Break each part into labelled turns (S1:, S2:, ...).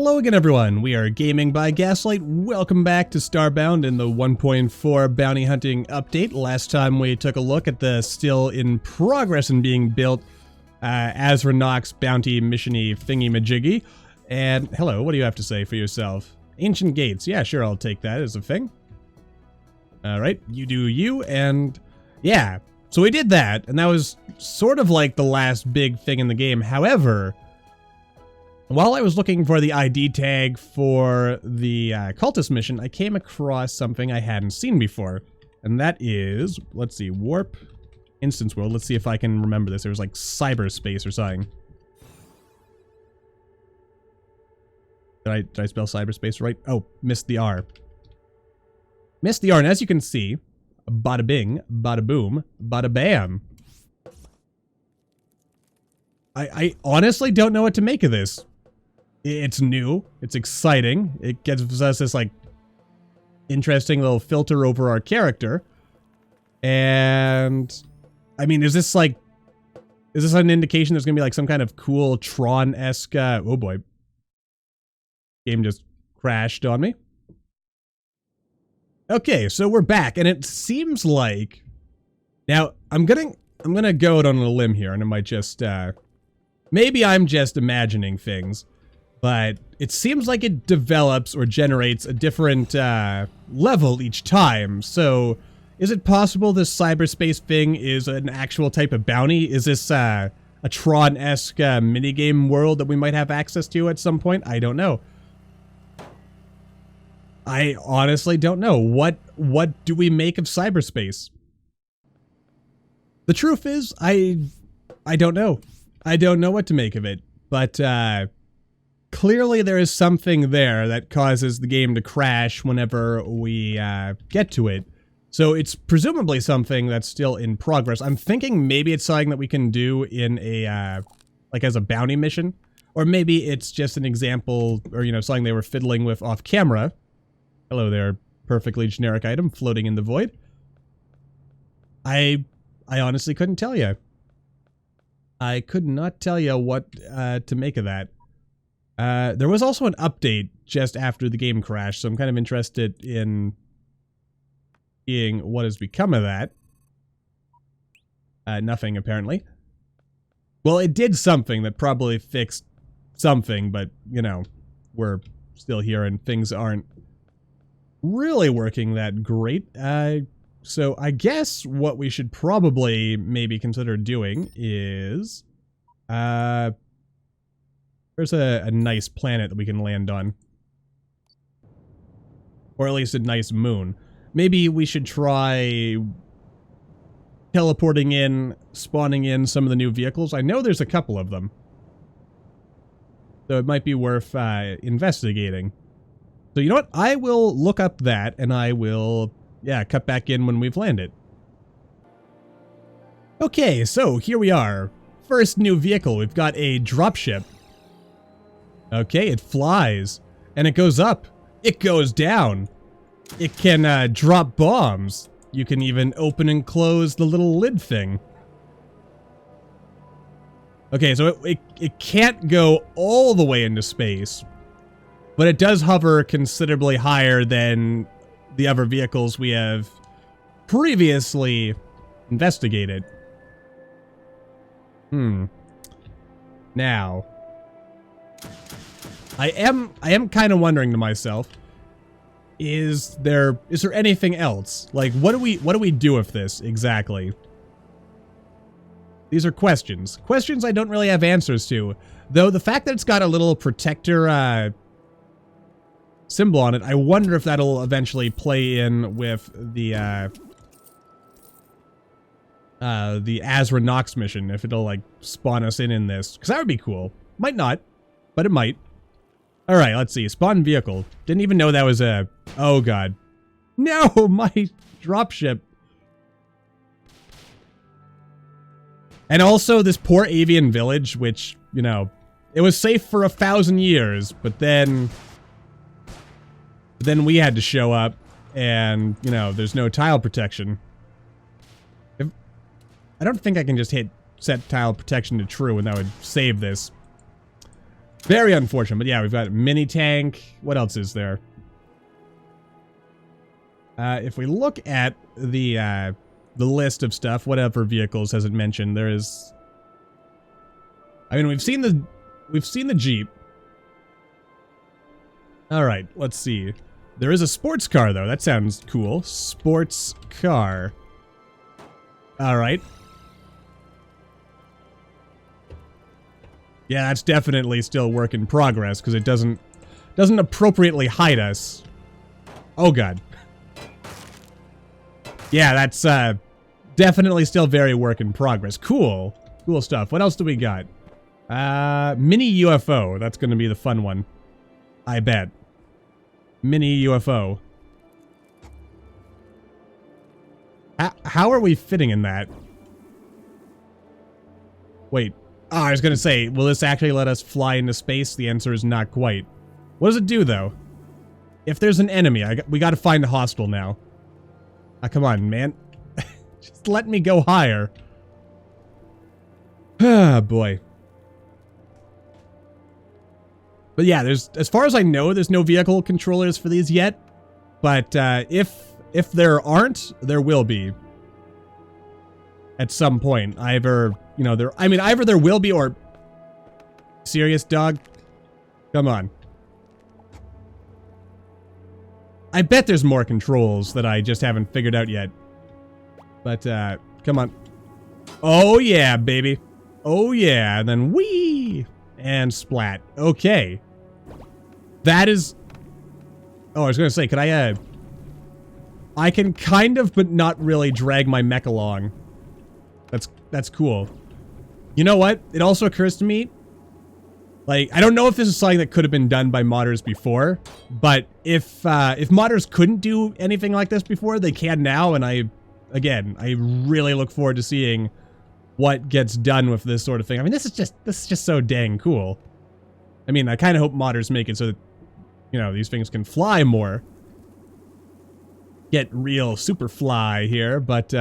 S1: Hello again, everyone. We are Gaming by Gaslight. Welcome back to Starbound in the 1.4 bounty hunting update. Last time we took a look at the still in progress and being built Azranox bounty missiony thingy-majiggy. And hello, what do you have to say for yourself? Ancient gates. Yeah, sure, I'll take that as a thing. Alright, you do you, and yeah. So we did that, and that was sort of like the last big thing in the game. However, while I was looking for the ID tag for the cultist mission, I came across something I hadn't seen before. And that is, let's see, warp instance world. Let's see if I can remember this. There was like cyberspace or something. Did I spell cyberspace right? Oh, missed the R. Missed the R, and as you can see, bada bing, bada boom, bada bam. I honestly don't know what to make of this. It's new. It's exciting. It gives us this, like, interesting little filter over our character. And, I mean, is this an indication there's going to be, like, some kind of cool Tron-esque, oh boy. Game just crashed on me. Okay, so we're back, and it seems like... Now, I'm gonna go out on a limb here, and it might just, maybe I'm just imagining things. But it seems like it develops or generates a different level each time. So, is it possible this cyberspace thing is an actual type of bounty? Is this a Tron-esque minigame world that we might have access to at some point? I don't know. I honestly don't know. What do we make of cyberspace? The truth is, I don't know. I don't know what to make of it. But, clearly there is something there that causes the game to crash whenever we get to it. So it's presumably something that's still in progress. I'm thinking maybe it's something that we can do in a, like as a bounty mission. Or maybe it's just an example, or, you know, something they were fiddling with off camera. Hello there, perfectly generic item floating in the void. I honestly couldn't tell you. I could not tell you what to make of that. There was also an update just after the game crashed, so I'm kind of interested in seeing what has become of that. Nothing, apparently. Well, it did something that probably fixed something, but, you know, we're still here and things aren't really working that great. So I guess what we should probably maybe consider doing is... There's a nice planet that we can land on. Or at least a nice moon. Maybe we should try teleporting in, spawning in some of the new vehicles. I know there's a couple of them. So it might be worth investigating. So you know what? I will look up that and I will, yeah, cut back in when we've landed. Okay, so here we are. First new vehicle. We've got a dropship. Okay, it flies, and it goes up, it goes down, it can drop bombs, you can even open and close the little lid thing. Okay, so it can't go all the way into space, but it does hover considerably higher than the other vehicles we have previously investigated. Now... I am kind of wondering to myself, is there anything else? Like, what do we do with this exactly? These are questions. Questions I don't really have answers to. Though the fact that it's got a little protector symbol on it, I wonder if that'll eventually play in with the Azranox mission, if it'll like spawn us in this, because that would be cool. Might not, but it might. Alright, let's see. Spawn vehicle. Didn't even know that was a... Oh, God. No! My dropship. And also this poor avian village, which, you know, it was safe for 1,000 years, but then we had to show up, and, you know, there's no tile protection. I don't think I can just hit set tile protection to true, and that would save this. Very unfortunate, but yeah, we've got a mini tank. What else is there? If we look at the list of stuff, whatever vehicles has it mentioned, there is. I mean, we've seen the Jeep. All right, let's see. There is a sports car though. That sounds cool. Sports car. All right. Yeah, that's definitely still work in progress because it doesn't appropriately hide us. Oh god. Yeah, that's definitely still very work in progress. Cool. Cool stuff. What else do we got? Mini UFO. That's going to be the fun one. I bet. Mini UFO. How are we fitting in that? Wait. Oh, I was going to say, will this actually let us fly into space? The answer is not quite. What does it do, though? If there's an enemy, we got to find a hostile now. Ah, come on, man. Just let me go higher. Ah, boy. But yeah, as far as I know, there's no vehicle controllers for these yet. But if there aren't, there will be. At some point, either, you know, either there will be or... Serious, dog? Come on. I bet there's more controls that I just haven't figured out yet. But, come on. Oh, yeah, baby. Oh, yeah. And then whee! And splat. Okay. That is... Oh, I was going to say, could I can kind of, but not really drag my mech along. That's cool. You know what? It also occurs to me, like, I don't know if this is something that could have been done by modders before, but if modders couldn't do anything like this before, they can now, and I really look forward to seeing what gets done with this sort of thing. I mean, this is just so dang cool. I mean, I kind of hope modders make it so that, you know, these things can fly more. Get real super fly here, but,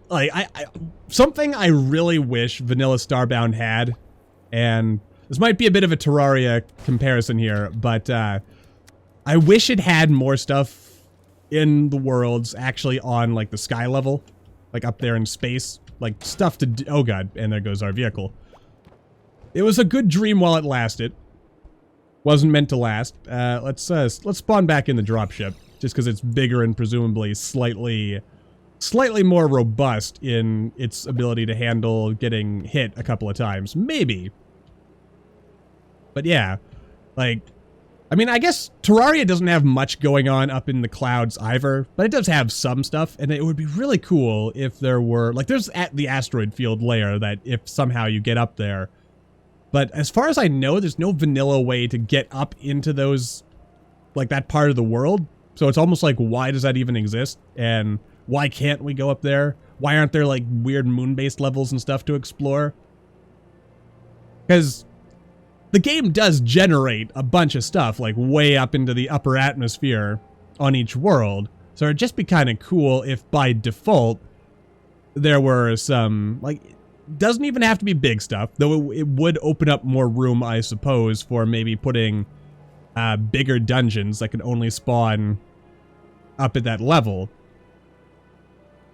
S1: like, something I really wish Vanilla Starbound had, and this might be a bit of a Terraria comparison here, but I wish it had more stuff in the worlds actually on, like, the sky level, like up there in space, like stuff to do. Oh god, and there goes our vehicle. It was a good dream while it lasted. Wasn't meant to last. Let's spawn back in the dropship, just because it's bigger and presumably slightly more robust in its ability to handle getting hit a couple of times. Maybe. But yeah, like, I mean, I guess Terraria doesn't have much going on up in the clouds either, but it does have some stuff, and it would be really cool if there were, like, there's the asteroid field layer that if somehow you get up there. But as far as I know, there's no vanilla way to get up into those, like, that part of the world. So it's almost like, why does that even exist? And why can't we go up there? Why aren't there, like, weird moon-based levels and stuff to explore? Because the game does generate a bunch of stuff, like, way up into the upper atmosphere on each world. So it'd just be kind of cool if, by default, there were some, like, doesn't even have to be big stuff, though it would open up more room, I suppose, for maybe putting bigger dungeons that could only spawn up at that level.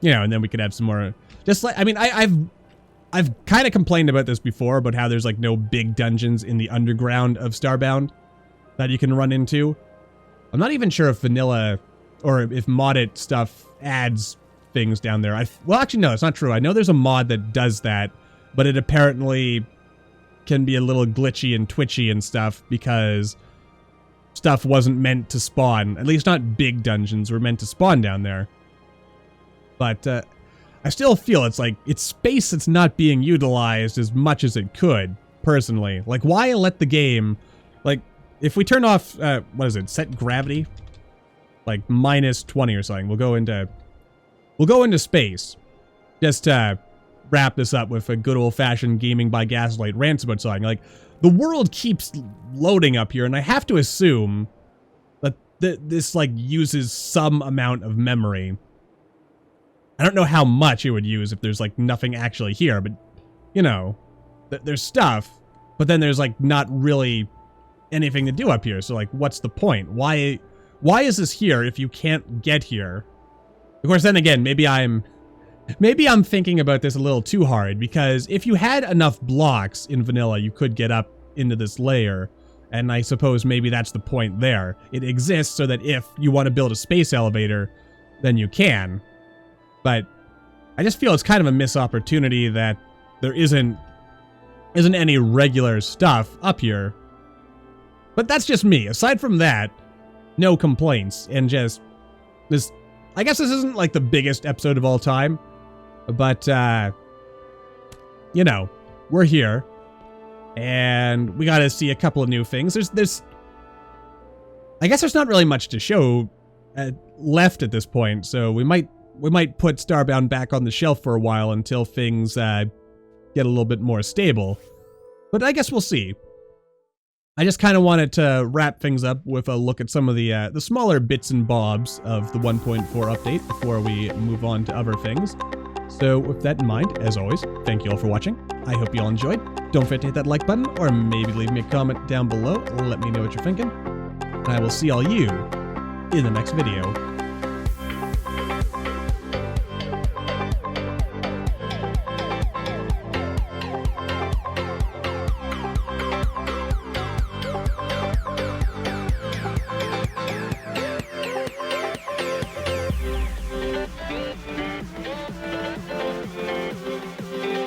S1: You know, and then we could have some more, just like, I mean, I've kind of complained about this before, about how there's, like, no big dungeons in the underground of Starbound that you can run into. I'm not even sure if vanilla, or if modded stuff adds things down there. Well, actually, no, it's not true. I know there's a mod that does that, but it apparently can be a little glitchy and twitchy and stuff, because stuff wasn't meant to spawn. At least not big dungeons were meant to spawn down there. But, I still feel it's like, it's space that's not being utilized as much as it could, personally. Like, why let the game, like, if we turn off, what is it, set gravity? Like, -20 or something, we'll go into space. Just to wrap this up with a good old-fashioned Gaming by Gaslight rants about something. Like, the world keeps loading up here, and I have to assume that this, like, uses some amount of memory. I don't know how much it would use if there's, like, nothing actually here, but, you know, there's stuff, but then there's like not really anything to do up here. So like, what's the point? Why is this here if you can't get here? Of course, then again, maybe I'm thinking about this a little too hard, because if you had enough blocks in vanilla, you could get up into this layer. And I suppose maybe that's the point there. It exists so that if you want to build a space elevator, then you can. But I just feel it's kind of a missed opportunity that there isn't any regular stuff up here. But that's just me. Aside from that, no complaints. And just this, I guess this isn't like the biggest episode of all time, but you know, we're here. And we got to see a couple of new things. There's I guess there's not really much to show left at this point, so we might put Starbound back on the shelf for a while until things get a little bit more stable. But I guess we'll see. I just kind of wanted to wrap things up with a look at some of the smaller bits and bobs of the 1.4 update before we move on to other things. So with that in mind, as always, thank you all for watching. I hope you all enjoyed. Don't forget to hit that like button, or maybe leave me a comment down below. Let me know what you're thinking. And I will see all you in the next video.